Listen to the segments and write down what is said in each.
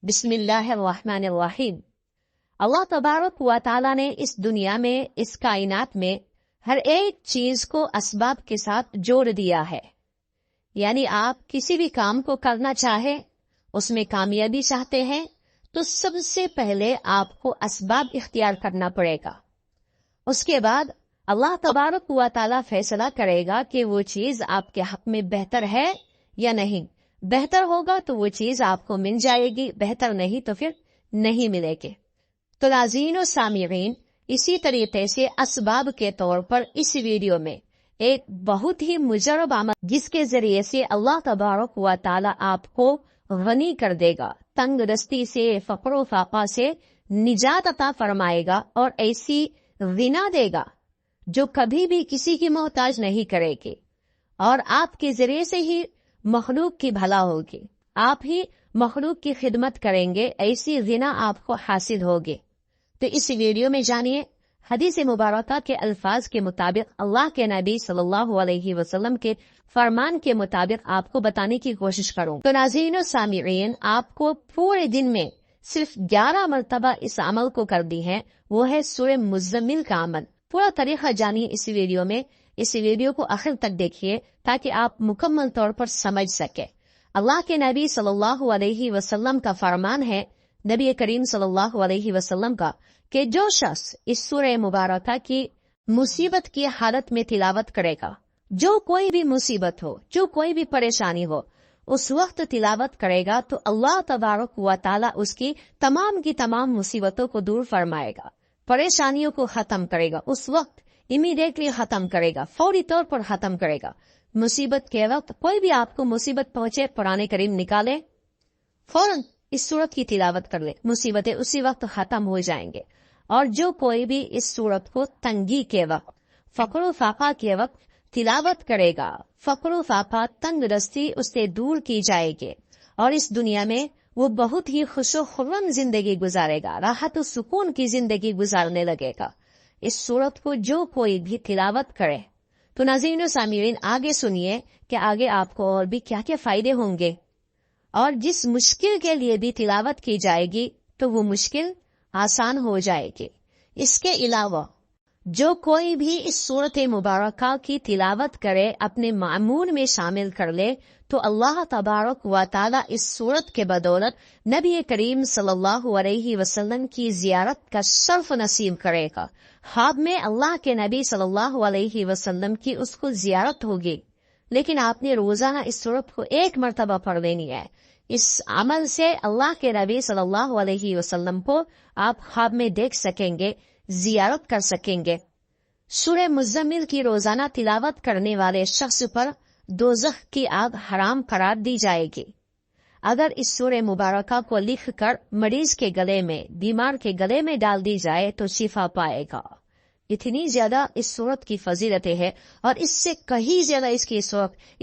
बिस्मिल्लाहिर्रहमानिर्रहीम। अल्लाह तबारक व तआला ने इस दुनिया में, इस कायनात में हर एक चीज को असबाब के साथ जोड़ दिया है। यानी आप किसी भी काम को करना चाहे, उसमें कामयाबी चाहते हैं, तो सबसे पहले आपको असबाब इख्तियार करना पड़ेगा। उसके बाद अल्लाह तबारक व तआला फैसला करेगा कि वो चीज आपके हक में बेहतर है या नहीं। बेहतर होगा तो वो चीज आपको मिल जाएगी, बेहतर नहीं तो फिर नहीं मिलेगी। तो नाज़रीन और सामिरीन, इसी तरीके से असबाब के तौर पर इस वीडियो में एक बहुत ही मुजरब अमल, जिसके जरिए से अल्लाह तबारक व तआला आपको गनी कर देगा, तंगदस्ती से, फक्र फाका से निजात अता फरमाएगा और ऐसी गिना देगा जो कभी भी किसी की मोहताज नहीं करेगी और आपके जरिए से ही मखलूक की भला होगी, आप ही मखलूक की खिदमत करेंगे, ऐसी गिना आपको हासिल होगी। तो इस वीडियो में जानिए हदीस मुबारक के अल्फाज के मुताबिक अल्लाह के नबी सल्लल्लाहु अलैहि वसल्लम के फरमान के मुताबिक आपको बताने की कोशिश करूं। तो नाज़रीन और सामिरीन, आपको पूरे दिन में सिर्फ 11 मरतबा इस अमल को कर दी है, वो है सूरह मुज़्ज़मिल का अमल। पूरा तरीका जानिए इस वीडियो में। इस वीडियो को आखिर तक देखिए ताकि आप मुकम्मल तौर पर समझ सके। अल्लाह के नबी सल्लल्लाहु अलैहि वसल्लम का फरमान है, नबी करीम सल्लल्लाहु अलैहि वसल्लम का, कि जो शख्स इस सूरह मुबारक की मुसीबत की हालत में तिलावत करेगा, जो कोई भी मुसीबत हो, जो कोई भी परेशानी हो, उस वक्त तिलावत करेगा तो अल्लाह तबारक व तआला उसकी तमाम की तमाम मुसीबतों को दूर फरमाएगा, परेशानियों को खत्म करेगा, उस वक्त इमीडिएटली खत्म करेगा, फौरी तौर पर खत्म करेगा। मुसीबत के वक्त कोई भी आपको मुसीबत पहुंचे, कुरान करीम निकाले, फौरन इस सूरत की तिलावत कर ले, मुसीबतें उसी वक्त खत्म हो जाएंगे। और जो कोई भी इस सूरत को तंगी के वक्त, फक्र फाका के वक्त तिलावत करेगा, फक्र फाका, तंगदस्ती उससे दूर की जाएगी और इस दुनिया में वो बहुत ही खुशो खुर्रम जिंदगी गुजारेगा, राहत और सुकून की जिंदगी गुजारने लगेगा। इस सूरत को जो कोई भी तिलावत करे, तो नाज़रीन और सामिरीन आगे सुनिए कि आगे आपको और भी क्या क्या फायदे होंगे। और जिस मुश्किल के लिए भी तिलावत की जाएगी तो वो मुश्किल आसान हो जाएगी। इसके अलावा जो कोई भी इस सूरत मुबारक की तिलावत करे, अपने मामूल में शामिल कर ले, तो अल्लाह तबारक व तआला इस सूरत के बदौलत नबी करीम सल्लल्लाहु अलैहि वसल्लम की जियारत का शर्फ नसीब करेगा। ख्वाब में अल्लाह के नबी सल्लल्लाहु अलैहि वसल्लम की उसको जियारत होगी, लेकिन आपने रोजाना इस सूरत को 1 मरतबा पढ़ लेनी है। इस अमल से अल्लाह के नबी सल्लल्लाहु अलैहि वसल्लम को आप ख्वाब में देख सकेंगे, जियारत कर सकेंगे। सूरह मुज़्ज़मिल की रोजाना तिलावत करने वाले शख्स पर दोज़ख की आग हराम करार दी जाएगी। अगर इस सूरह मुबारका को लिख कर मरीज के गले में, बीमार के गले में डाल दी जाए तो शिफा पाएगा। इतनी ज्यादा इस सूरत की फजीलतें है और इससे कहीं ज्यादा इस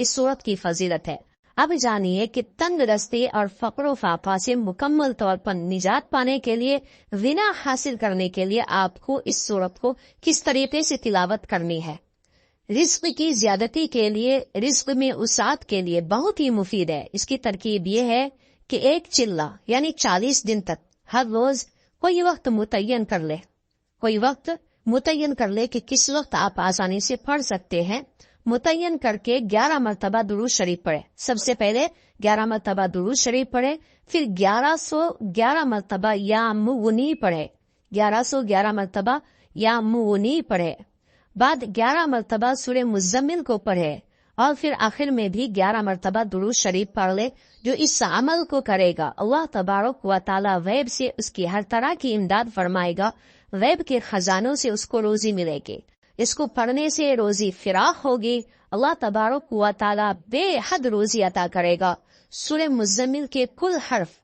सूरत की फजीलत है। अब जानिए कि तंगदस्ती और फक्र फाका से मुकम्मल तौर पर निजात पाने के लिए, गिना हासिल करने के लिए आपको इस सूरत को किस तरीके से तिलावत करनी है। रिस्क की ज्यादती के लिए, रिस्क में उसात के लिए बहुत ही मुफीद है। इसकी तरकीब ये है कि 1 चिल्ला यानी 40 दिन तक हर रोज कोई वक्त मुतय्यन कर ले, कोई वक्त मुतय्यन कर ले कि किस वक्त आप आसानी से पढ़ सकते हैं। मुतय्यन करके 11 मरतबा दुरूद शरीफ पढ़े। सबसे पहले 11 मरतबा दुरूद शरीफ पढ़े, फिर 1111 मरतबा या मुगनी पढ़े, 1111 मरतबा या मुगनी पढ़े, बाद 11 मरतबा सूरह मुज़्ज़मिल को पढ़े और फिर आखिर में भी 11 मरतबा दुरूद शरीफ पढ़ ले। जो इस अमल को करेगा, अल्लाह तबारक व तआला गैब से उसकी हर तरह की इमदाद फरमाएगा, गैब के खजानों से उसको रोजी मिलेगी। इसको पढ़ने से रोजी फिराख होगी, अल्लाह तबारक व तआला बेहद रोजी अता करेगा। सूरह मुज़्ज़मिल के कुल हर्फ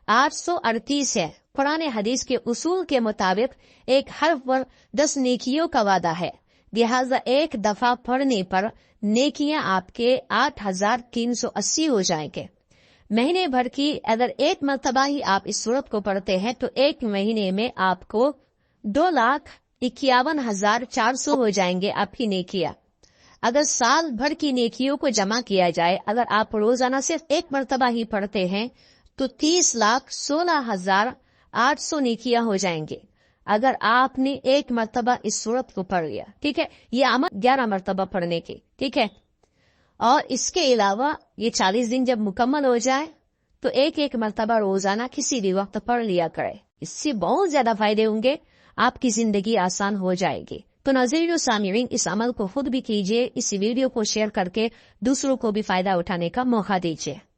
838 है। कुरान हदीस के उसूल के मुताबिक एक हर्फ पर 10 नेकियों का वादा है, लिहाजा एक दफा पढ़ने पर नेकियां आपके 8380 हो जाएंगे। महीने भर की अगर 1 मरतबा ही आप इस सूरत को पढ़ते हैं तो 1 महीने में आपको 2,51,400 हो जाएंगे आपकी नेकियां। अगर साल भर की नेकियों को जमा किया जाए, अगर आप रोजाना सिर्फ 1 मरतबा ही पढ़ते हैं تو 30,16,800 نیکیاں ہو جائیں گے اگر آپ نے ایک مرتبہ اس سورت کو پڑھ لیا. ٹھیک ہے، یہ عمل 11 مرتبہ پڑھنے کی. ٹھیک ہے، اور اس کے علاوہ یہ 40 دن جب مکمل ہو جائے تو ایک مرتبہ روزانہ کسی بھی وقت پڑھ لیا کرے. اس سے بہت زیادہ فائدے ہوں گے، آپ کی زندگی آسان ہو جائے گی. تو ناظرین و سامعین، اس عمل کو خود بھی کیجیے، اس ویڈیو کو شیئر کر کے دوسروں کو بھی فائدہ اٹھانے کا موقع دیجیے.